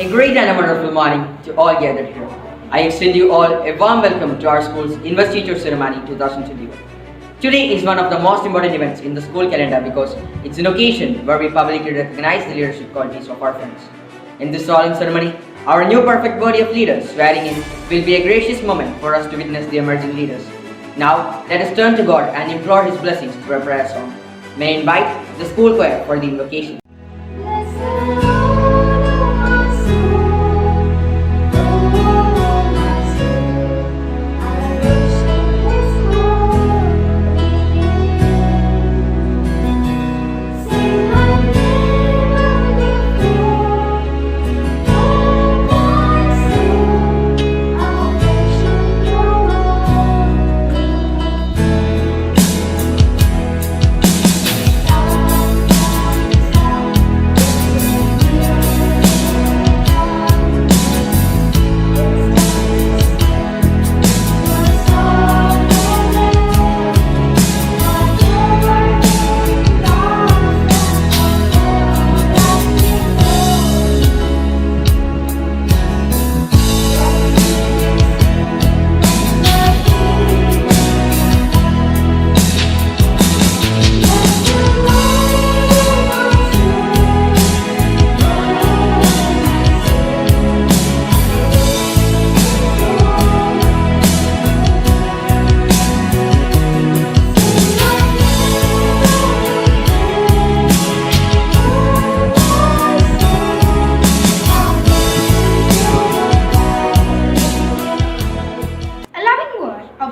A great and a wonderful morning to all gathered here. I extend you all a warm welcome to our school's Investiture Ceremony 2021. Today is one of the most important events in the school calendar because it's an occasion where we publicly recognize the leadership qualities of our friends. In this solemn ceremony, our new perfect body of leaders swearing in will be a gracious moment for us to witness the emerging leaders. Now, let us turn to God and implore His blessings through a prayer song. May I invite the school choir for the invocation.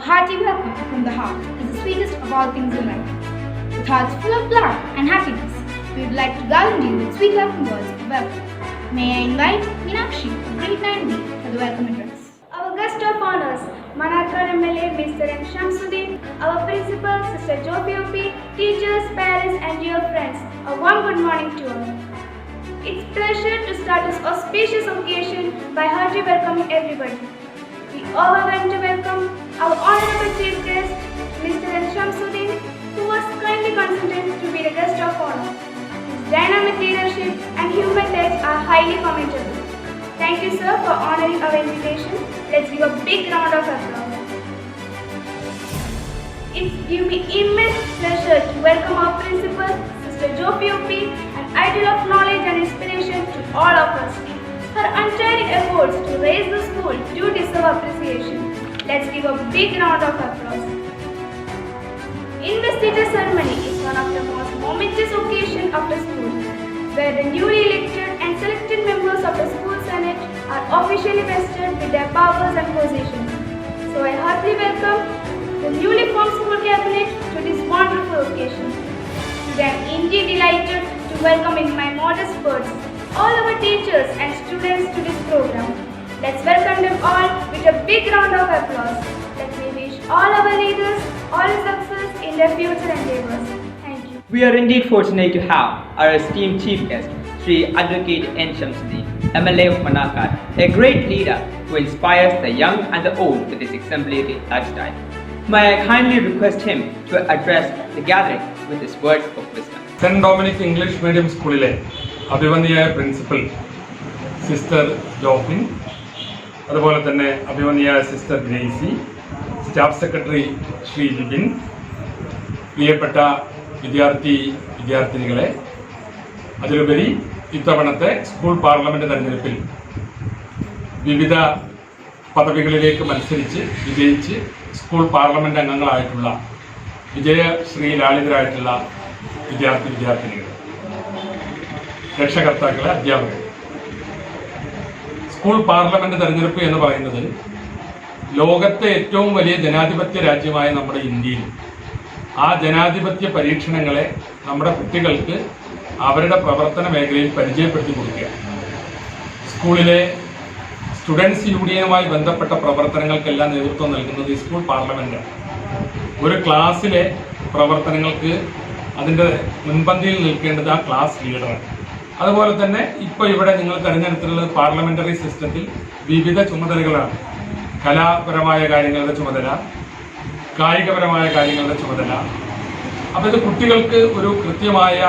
Hearty welcome from the heart is the sweetest of all things in life. With hearts full of love and happiness, we would like to garland you with sweet loving words of welcome. May I invite Meenakshi of grade 9B for the welcome address. Our guest of honors, Manakkad MLA Mr. M. Shamsuddin, our principal, Sister Jopi, teachers, parents and dear friends, a warm good morning to all. It's a pleasure to start this auspicious occasion by hearty welcoming everybody. We all are going to welcome our honorable chief guest, Mr. M. Shamsuddin, who was kindly consented to be the guest of honor. His dynamic leadership and human touch are highly commendable. Thank you, sir, for honoring our invitation. Let's give a big round of applause. It gives me immense pleasure to welcome our principal, Sister Jopi, an idol of knowledge and inspiration to all of us. Her untiring efforts to raise the school do deserve appreciation. Let's give a big round of applause. Investiture ceremony is one of the most momentous occasions of the school, where the newly elected and selected members of the school senate are officially vested with their powers and positions. So I heartily welcome the newly formed school cabinet to this wonderful occasion. Today I am indeed delighted to welcome in my modest words all our teachers and students to this program. Let's welcome them all with a big round of applause. Let me wish all our leaders all success in their future endeavors. Thank you. We are indeed fortunate to have our esteemed chief guest, Sri Advocate N. Shamsuddin, MLA of Manakkad, a great leader who inspires the young and the old with his exemplary lifestyle. May I kindly request him to address the gathering with his words of wisdom. St. Dominic English Medium School അഭിവന്യയായ principal sister Jofin, അതുപോലെ തന്നെ അഭിവന്യയായ sister Gracy, staff secretary Shri Libin, പ്രിയപ്പെട്ട വിദ്യാർത്ഥിനികളെ, അതിലുപരി ഇത്തവണത്തെ school parliament തെരഞ്ഞെടുപ്പിൽ വിവിധ പദവികളിലേക്ക് മത്സരിച്ച് വിജയിച്ച് സ്കൂൾ പാർലമെൻറ്റ് അംഗങ്ങളായിട്ടുള്ള വിജയശ്രീലാളിതരായിട്ടുള്ള വിദ്യാർത്ഥിനികൾ, രക്ഷകർത്താക്കളെ, അധ്യാപകർ. സ്കൂൾ പാർലമെന്റ് തെരഞ്ഞെടുപ്പ് എന്ന് പറയുന്നത് ലോകത്തെ ഏറ്റവും വലിയ ജനാധിപത്യ രാജ്യമായ നമ്മുടെ ഇന്ത്യയിൽ ആ ജനാധിപത്യ പരീക്ഷണങ്ങളെ നമ്മുടെ കുട്ടികൾക്ക് അവരുടെ പ്രവർത്തന മേഖലയിൽ പരിചയപ്പെടുത്തി കൊടുക്കുക. സ്കൂളിലെ സ്റ്റുഡൻസ് യൂണിയനുമായി ബന്ധപ്പെട്ട പ്രവർത്തനങ്ങൾക്കെല്ലാം നേതൃത്വം നൽകുന്നത് ഈ സ്കൂൾ പാർലമെന്റാണ്. ഒരു ക്ലാസ്സിലെ പ്രവർത്തനങ്ങൾക്ക് അതിൻ്റെ മുൻപന്തിയിൽ നിൽക്കേണ്ടത് ആ ക്ലാസ് ലീഡറാണ്. അതുപോലെ തന്നെ ഇപ്പോൾ ഇവിടെ നിങ്ങൾ തിരഞ്ഞെടുത്തിട്ടുള്ള പാർലമെന്ററി സിസ്റ്റത്തിൽ വിവിധ ചുമതലകളാണ്. കലാപരമായ കാര്യങ്ങളുടെ ചുമതല, കായികപരമായ കാര്യങ്ങളുടെ ചുമതല. അപ്പോൾ ഇത് കുട്ടികൾക്ക് ഒരു കൃത്യമായ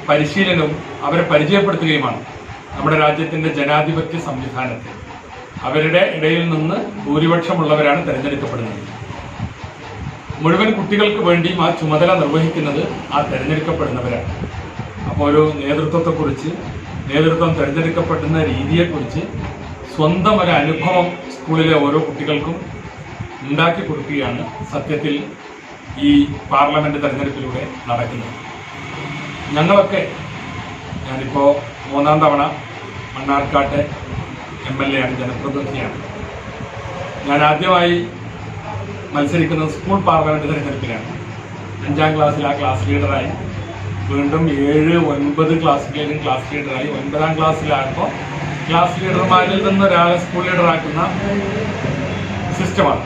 പരിശീലനവും അവരെ പരിചയപ്പെടുത്തുകയുമാണ്. നമ്മുടെ രാജ്യത്തിൻ്റെ ജനാധിപത്യ സംവിധാനത്തെ അവരുടെ ഇടയിൽ നിന്ന് ഭൂരിപക്ഷമുള്ളവരാണ് തിരഞ്ഞെടുക്കപ്പെടുന്നത്. മുഴുവൻ കുട്ടികൾക്ക് വേണ്ടിയും ആ ചുമതല നിർവഹിക്കുന്നത് ആ തിരഞ്ഞെടുക്കപ്പെടുന്നവരാണ്. അപ്പോൾ ഒരു നേതൃത്വം തിരഞ്ഞെടുക്കപ്പെടുന്ന രീതിയെക്കുറിച്ച് സ്വന്തം ഒരു അനുഭവം സ്കൂളിലെ ഓരോ കുട്ടികൾക്കും ഉണ്ടാക്കി കൊടുക്കുകയാണ് സത്യത്തിൽ ഈ പാർലമെൻറ്റ് തെരഞ്ഞെടുപ്പിലൂടെ നടക്കുന്നത്. ഞാനിപ്പോൾ 3-ാം തവണ മണ്ണാർക്കാട്ടെ MLA ആണ്, ജനപ്രതിനിധിയാണ്. ഞാൻ ആദ്യമായി മത്സരിക്കുന്നത് സ്കൂൾ പാർലമെൻറ്റ് തെരഞ്ഞെടുപ്പിലാണ്. 5-ാം ക്ലാസ്സിൽ ആ ക്ലാസ് ലീഡറായി, വീണ്ടും 7, 9 ക്ലാസ്സിലേക്കും ക്ലാസ് ലീഡറായി. 9-ാം ക്ലാസ്സിലായപ്പോൾ ക്ലാസ് ലീഡർമാരിൽ നിന്ന് ഒരാളെ സ്കൂൾ ലീഡറാക്കുന്ന സിസ്റ്റമാണ്.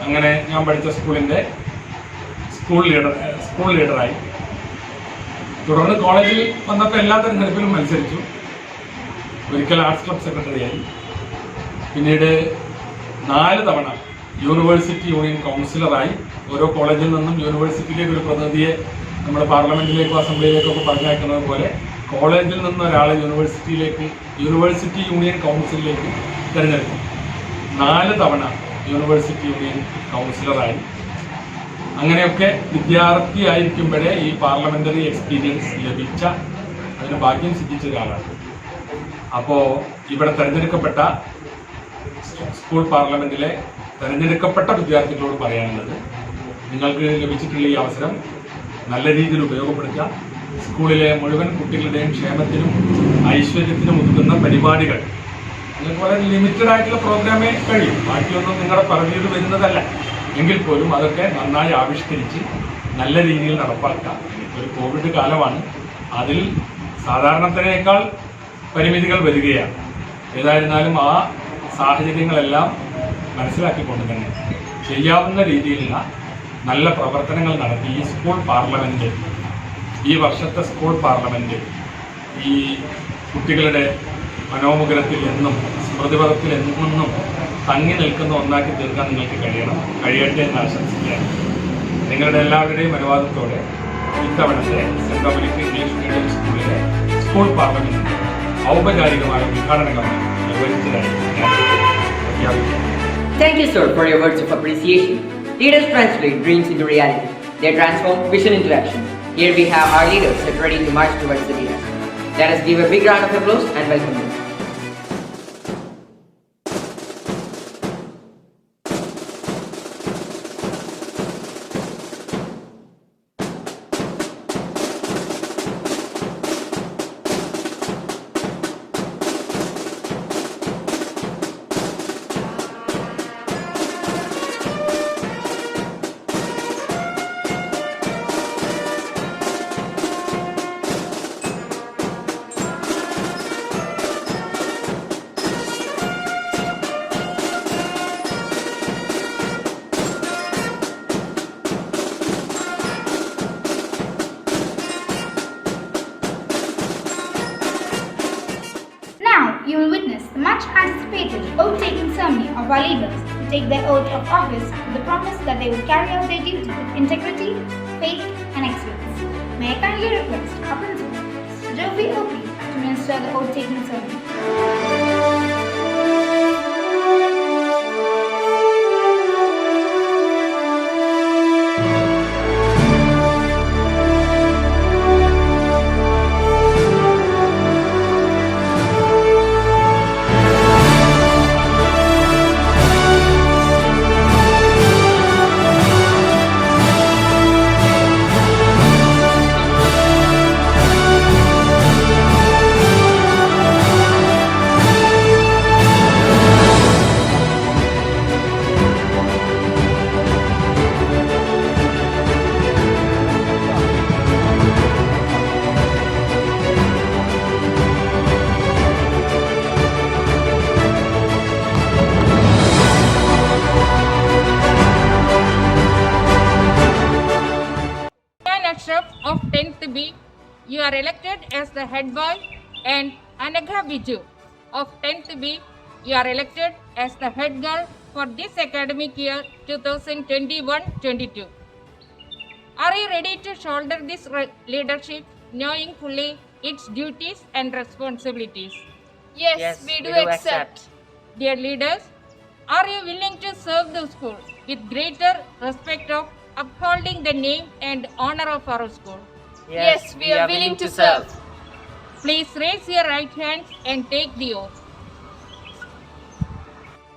അങ്ങനെ ഞാൻ പഠിച്ച സ്കൂളിൻ്റെ സ്കൂൾ ലീഡറായി. തുടർന്ന് കോളേജിൽ വന്നപ്പോൾ എല്ലാ തെരഞ്ഞെടുപ്പിലും മത്സരിച്ചു. ഒരിക്കൽ ആർട്സ് ക്ലബ് സെക്രട്ടറിയായി. പിന്നീട് 4 തവണ യൂണിവേഴ്സിറ്റി യൂണിയൻ കൗൺസിലറായി. ഓരോ കോളേജിൽ നിന്നും യൂണിവേഴ്സിറ്റിയിലേക്ക് ഒരു പ്രതിനിധിയെ നമ്മൾ പാർലമെൻറ്റിലേക്കോ അസംബ്ലിയിലേക്കൊക്കെ പറഞ്ഞയക്കുന്നത് പോലെ കോളേജിൽ നിന്ന് ഒരാളെ യൂണിവേഴ്സിറ്റി യൂണിയൻ കൗൺസിലിലേക്ക് തിരഞ്ഞെടുക്കും. 4 തവണ യൂണിവേഴ്സിറ്റി യൂണിയൻ കൗൺസിലറായി. അങ്ങനെയൊക്കെ വിദ്യാർത്ഥിയായിരിക്കുമ്പോഴേ ഈ പാർലമെൻ്ററി എക്സ്പീരിയൻസ് ലഭിച്ച, അതിന് ഭാഗ്യം സിദ്ധിച്ച ഒരാളാണ്. അപ്പോൾ ഇവിടെ തിരഞ്ഞെടുക്കപ്പെട്ട സ്കൂൾ പാർലമെൻറ്റിലെ തിരഞ്ഞെടുക്കപ്പെട്ട വിദ്യാർത്ഥികളോട് പറയാനുള്ളത്, നിങ്ങൾക്ക് ലഭിച്ചിട്ടുള്ള ഈ അവസരം നല്ല രീതിയിൽ ഉപയോഗപ്പെടുത്തുക. സ്കൂളിലെ മുഴുവൻ കുട്ടികളുടെയും ക്ഷേമത്തിനും ഐശ്വര്യത്തിനും ഒതുക്കുന്ന പരിപാടികൾ, നിങ്ങൾക്ക് വളരെ ലിമിറ്റഡ് ആയിട്ടുള്ള പ്രോഗ്രാമേ കഴിയും, ബാക്കിയൊന്നും നിങ്ങളുടെ പറഞ്ഞത് വരുന്നതല്ല എങ്കിൽ പോലും അതൊക്കെ നന്നായി ആവിഷ്കരിച്ച് നല്ല രീതിയിൽ നടപ്പാക്കുക. ഒരു കോവിഡ് കാലമാണ്, അതിൽ സാധാരണത്തിനേക്കാൾ പരിമിതികൾ വരികയാണ്. ഏതായിരുന്നാലും ആ സാഹചര്യങ്ങളെല്ലാം മനസ്സിലാക്കിക്കൊണ്ട് തന്നെ ചെയ്യാവുന്ന രീതിയിലുള്ള നല്ല പ്രവർത്തനങ്ങൾ നടത്തി ഈ സ്കൂൾ പാർലമെൻറ്റ്, ഈ വർഷത്തെ സ്കൂൾ പാർലമെൻറ്റ് ഈ കുട്ടികളുടെ മനോമുഖരത്തിൽ എന്നും സ്മൃതിപഥത്തിൽ എന്നും തങ്ങി നിൽക്കുന്ന ഒന്നാക്കി തീർക്കാൻ നിങ്ങൾക്ക് കഴിയട്ടെ എന്ന് ആശംസിക്കുകയാണ്. നിങ്ങളുടെ എല്ലാവരുടെയും അനുവാദത്തോടെ ഇത്തവണത്തെ സെൻറ് ഡൊമിനിക് ഇംഗ്ലീഷ് മീഡിയം സ്കൂളിലെ സ്കൂൾ പാർലമെൻറ്റ് ഔപചാരികമായ ഉദ്ഘാടനം നിർവഹിച്ചതായി ഞാൻ പ്രഖ്യാപിക്കുന്നു. Thank you, sir, for your words of appreciation. Leaders translate dreams into reality. They transform vision into action. Here we have our leaders set ready to march towards the leaders. Let us give a big round of applause and welcome them. You will witness the much anticipated oath-taking ceremony of our leaders who take their oath of office with the promise that they will carry out their duty with integrity, faith and excellence. May I kindly request our principal, Mr. Jovi Opie, to minister the oath-taking ceremony. Of 10th B, you are elected as the head boy, and Anagha Biju of 10th B, you are elected as the head girl for this academic year 2021-22. Are you ready to shoulder this leadership, knowing fully its duties and responsibilities? Yes, we do accept. Dear leaders, are you willing to serve the school with greater respect of upholding the name and honor of our school? Yes, we are willing to serve. Please raise your right hand and take the oath.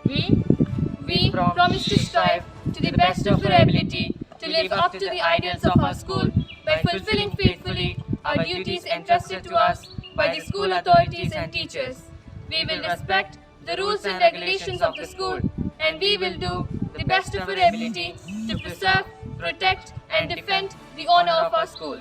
We promise to strive to the best of our ability to live up to the ideals of our school by fulfilling faithfully our duties entrusted to us by the school authorities and teachers. We will respect the rules and regulations of the school, and we will do the best of our ability to preserve, protect, and defend the honor of our school.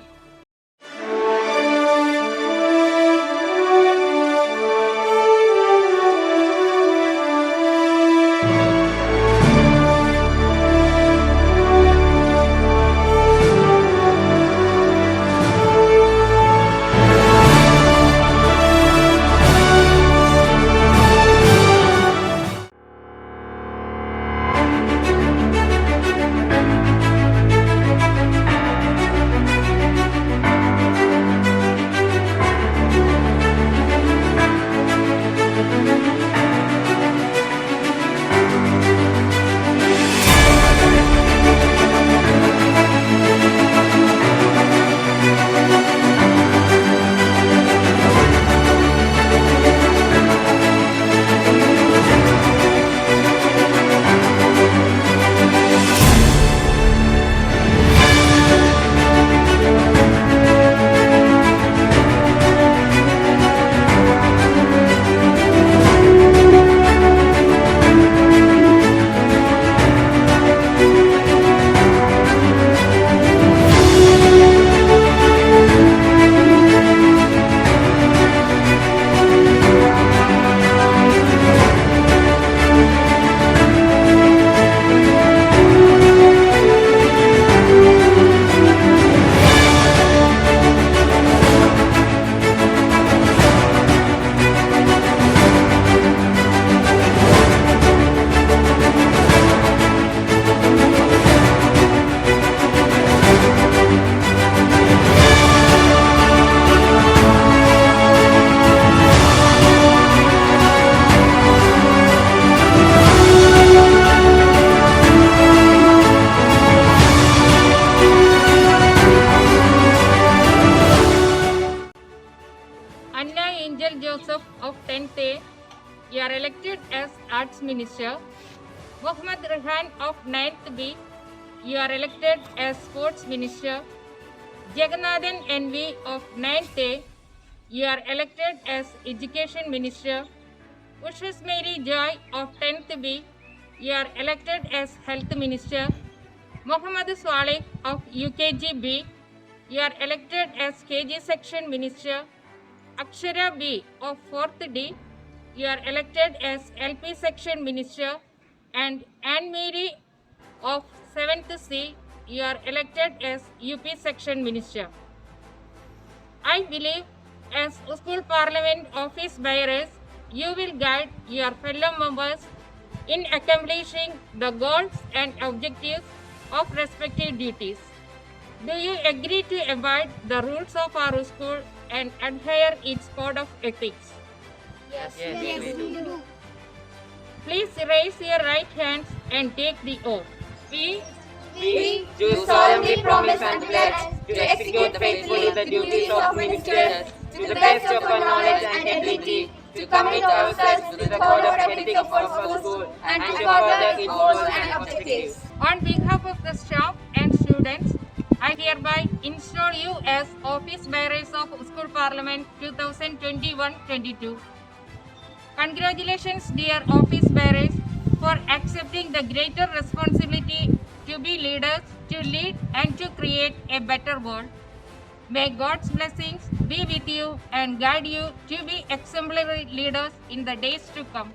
Anna Angel Joseph of 10th A, you are elected as Arts Minister. Muhammad Rehan of 9th B, you are elected as Sports Minister. Jagannathan NV of 9th A, you are elected as Education Minister. Ushas Mary Joy of 10th B, you are elected as Health Minister. Muhammad Swaleh of UKG B, you are elected as KG Section Minister. Akshara B of 4th D, you are elected as LP Section Minister. And Anne Mary of 7th C, you are elected as UP Section Minister. I believe as School Parliament Office Bearers, you will guide your fellow members in accomplishing the goals and objectives of respective duties. Do you agree to abide the rules of our school and adhere its code of ethics? Yes, we do. Please raise your right hands and take the oath. We do solemnly promise and pledge to execute faithfully the duties of ministers to the best of our knowledge and ability, to commit ourselves to the code of ethics of our school and to further its goals and objectives. On behalf of the staff and students, I hereby install you as Office Bearers of School Parliament 2021-22. Congratulations, dear Office Bearers, for accepting the greater responsibility to be leaders, to lead and to create a better world. May God's blessings be with you and guide you to be exemplary leaders in the days to come.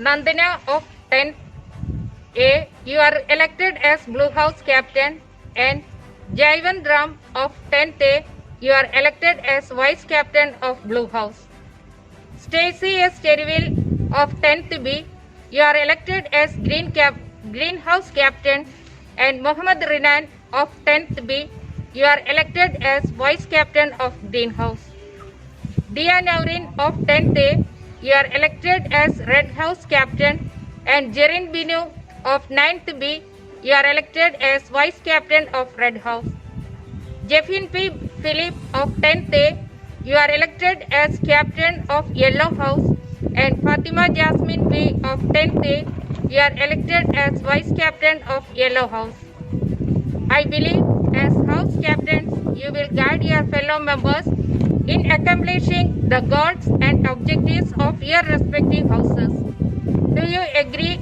Nandana of 10th A, you are elected as Blue House Captain, and Jaivan Ram of 10th A, you are elected as Vice Captain of Blue House. Stacy S. Cherryville of 10th B, you are elected as Greenhouse Captain, and Mohammad Rinan of 10th B, you are elected as Vice Captain of Greenhouse. Dia Naurin of 10th A, you are elected as Red House Captain, and Jerin Binu of 9th B, you are elected as Vice Captain of Red House. Jeffin P. Philip of 10th A, you are elected as Captain of Yellow House, and Fatima Jasmine P. of 10th A, you are elected as Vice Captain of Yellow House. I believe as House Captains, you will guide your fellow members in accomplishing the goals and objectives of your respective houses. Do you agree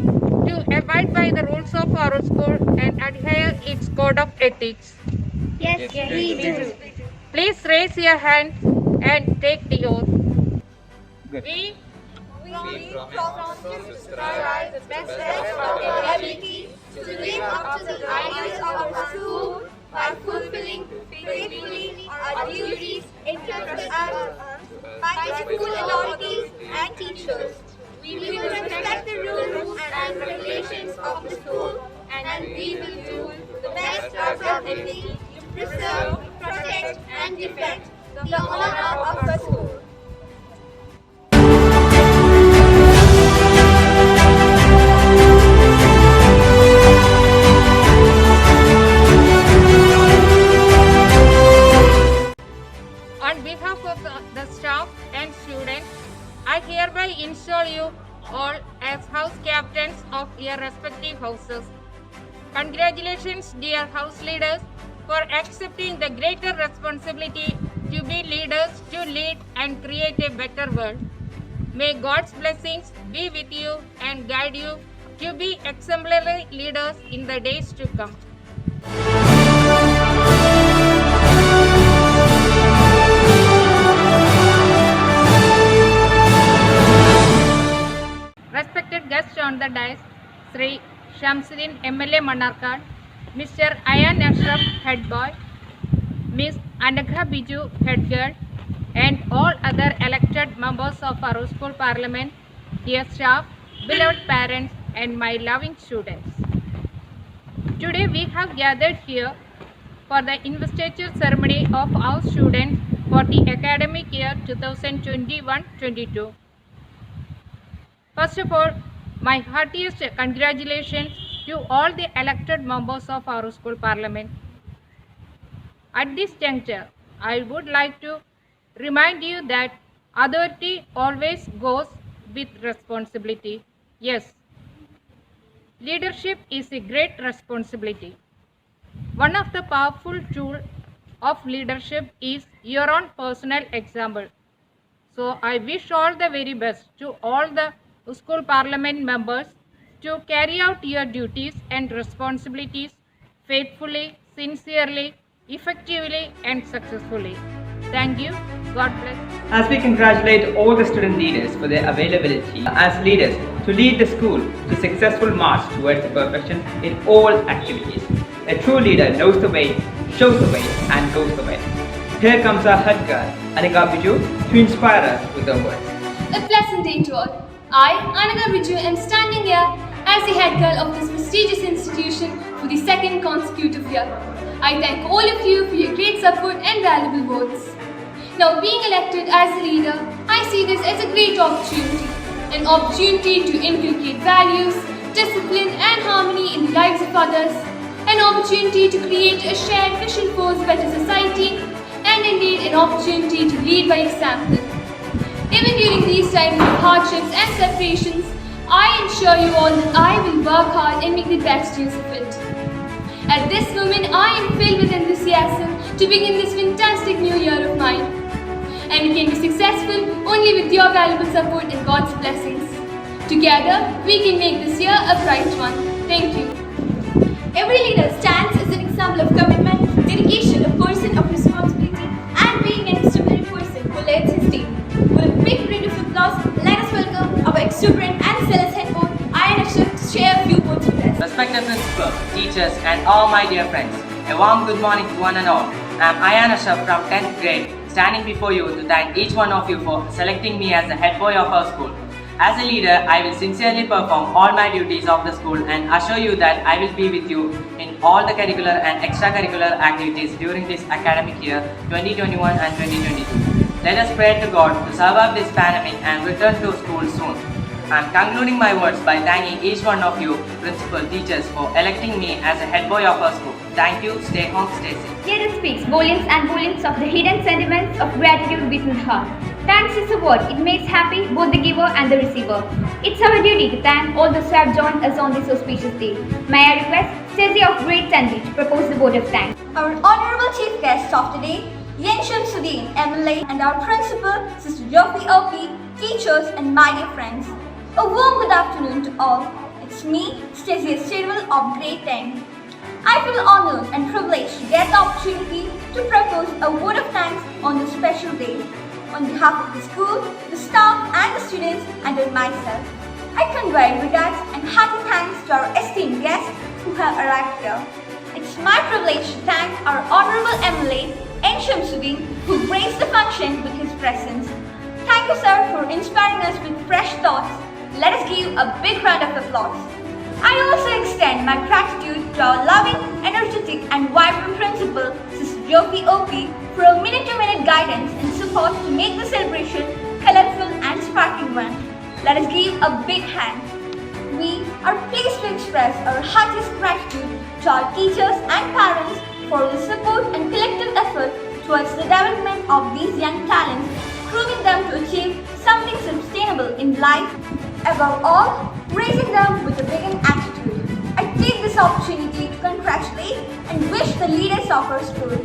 to abide by the rules of our school and adhere its code of ethics? Yes, we do. Please raise your hands and take the oath. Good. We promise to strive the best of our ability to live up to the ideals of our school by fulfilling faithfully our duties entrusted us by school authorities and teachers. We will respect the rules and regulations of the school, and we will do the best of our ability to preserve, protect, and defend the honor of the school. On behalf of the staff and students, I hereby install you all as house captains of your respective houses. Congratulations, dear house leaders, for accepting the greater responsibility to be leaders to lead and create a better world. May God's blessings be with you and guide you to be exemplary leaders in the days to come. Respected guests on the dais, Sri Shamsuddin MLA Manarkad, Mr. Ayan Ashraf Head Boy, Miss Anagha Biju Head Girl, and all other elected members of our school parliament, dear staff, beloved parents, and my loving students. Today we have gathered here for the investiture ceremony of our students for the academic year 2021-22. First of all, my heartiest congratulations to all the elected members of our school parliament. At this juncture, I would like to remind you that authority always goes with responsibility. Yes, leadership is a great responsibility. One of the powerful tools of leadership is your own personal example. So I wish all the very best to all the school parliament members to carry out your duties and responsibilities faithfully, sincerely, effectively, and successfully. Thank you. God bless. As we congratulate all the student leaders for their availability as leaders to lead the school to successful march towards the perfection in all activities. A true leader knows the way, shows the way, and goes the way. Here comes our head girl, Anika Biju, to inspire us with her words. A pleasant day to all. I, Anagha Biju, am standing here as the head girl of this prestigious institution for the second consecutive year. I thank all of you for your great support and valuable votes. Now, being elected as a leader, I see this as a great opportunity. An opportunity to inculcate values, discipline and harmony in the lives of others. An opportunity to create a shared vision for a better society. And indeed, an opportunity to lead by example. Even during these times of hardships and separations, I assure you all that I will work hard and make the best use of it. At this moment, I am filled with enthusiasm to begin this fantastic new year of mine. And we can be successful only with your valuable support and God's blessings. Together, we can make this year a bright one. Thank you. Every leader stands as an example of commitment, dedication, a person of responsibility, and being an exemplary person who leads his team. With a big round of applause, let us welcome our exuberant and zealous head boy, teachers, and all my dear friends. A warm good morning to one and all. I am Ayan Ashraf from 10th grade, standing before you to thank each one of you for selecting me as the head boy of our school. As a leader, I will sincerely perform all my duties of the school and assure you that I will be with you in all the curricular and extracurricular activities during this academic year 2021 and 2022. Let us pray to God to survive this pandemic and return to school soon. I am concluding my words by thanking each one of you, principal, teachers, for electing me as a head boy of our school. Thank you. Stay home, stay safe. Here it speaks volumes and volumes of the hidden sentiments of gratitude within the heart. Thanks is a word. It makes happy both the giver and the receiver. It's our duty to thank all those who have joined us on this auspicious day. May I request Stacey of grade 10 to propose the vote of thanks. Our honorable chief guests of today, Yen Shamsuddin, MLA, and our principal, Sister Jofi OP, teachers, and my dear friends. A warm good afternoon to all. It's me, Stacey Stilwell of grade 10. I feel honored and privileged to get the opportunity to propose a vote of thanks on this special day. On behalf of the school, the staff, and the students, and myself, I convey regards and hearty thanks to our esteemed guests who have arrived here. It's my privilege to thank our honorable MLA, N. Shamsuddin, who graced the function with his presence. Thank you, sir, for inspiring us with fresh thoughts. Let us give a big round of applause. I also extend my gratitude to our loving, energetic, and vibrant principal, Sister Jofi OP, for a minute-to-minute guidance and support to make the celebration colorful and sparkling one. Let us give a big hand. We are pleased to express our heartiest gratitude to our teachers and parents for the support and collective effort towards the development of these young talents, proving them to achieve something sustainable in life. Above all, raising them with a beginning attitude. I take this opportunity to congratulate and wish the leaders of our school.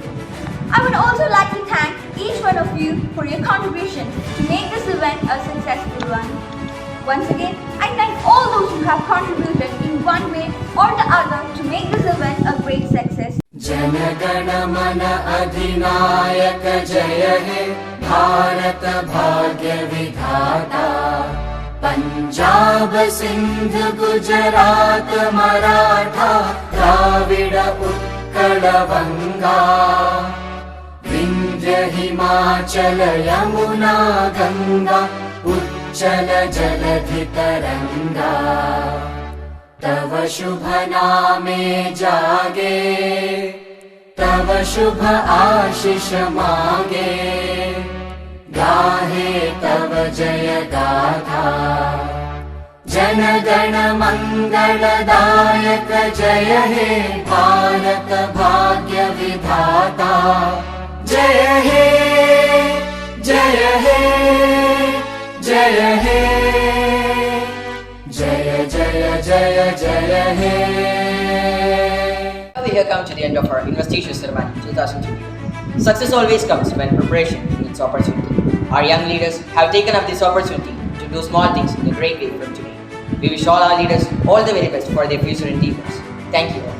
I would also like to thank each one of you for your contribution to make this event a successful one. Once again, I thank all those who have contributed in one way or the other to make this event a great success. जनगण मन अधिनायक जय हे भारत भाग्य विधाता पंजाब सिंध गुजरात मराठा द्राविड उत्कल बंगा विंध्य हिमाचल यमुना गंगा उच्चल जलधि तरंगा तव शुभ नामे जागे तव शुभ आशीष मांगे गाहे तव जय गाथा जन गण मंगलदायक जय हे भारत भाग्य विधाता जय हे जय हे जय हे जय जय जय जय हे. We have come to the end of our Investiture Ceremony 2020. Success always comes when preparation meets opportunity. Our young leaders have taken up this opportunity to do small things in a great way from today. We wish all our leaders all the very best for their future endeavors. Thank you all.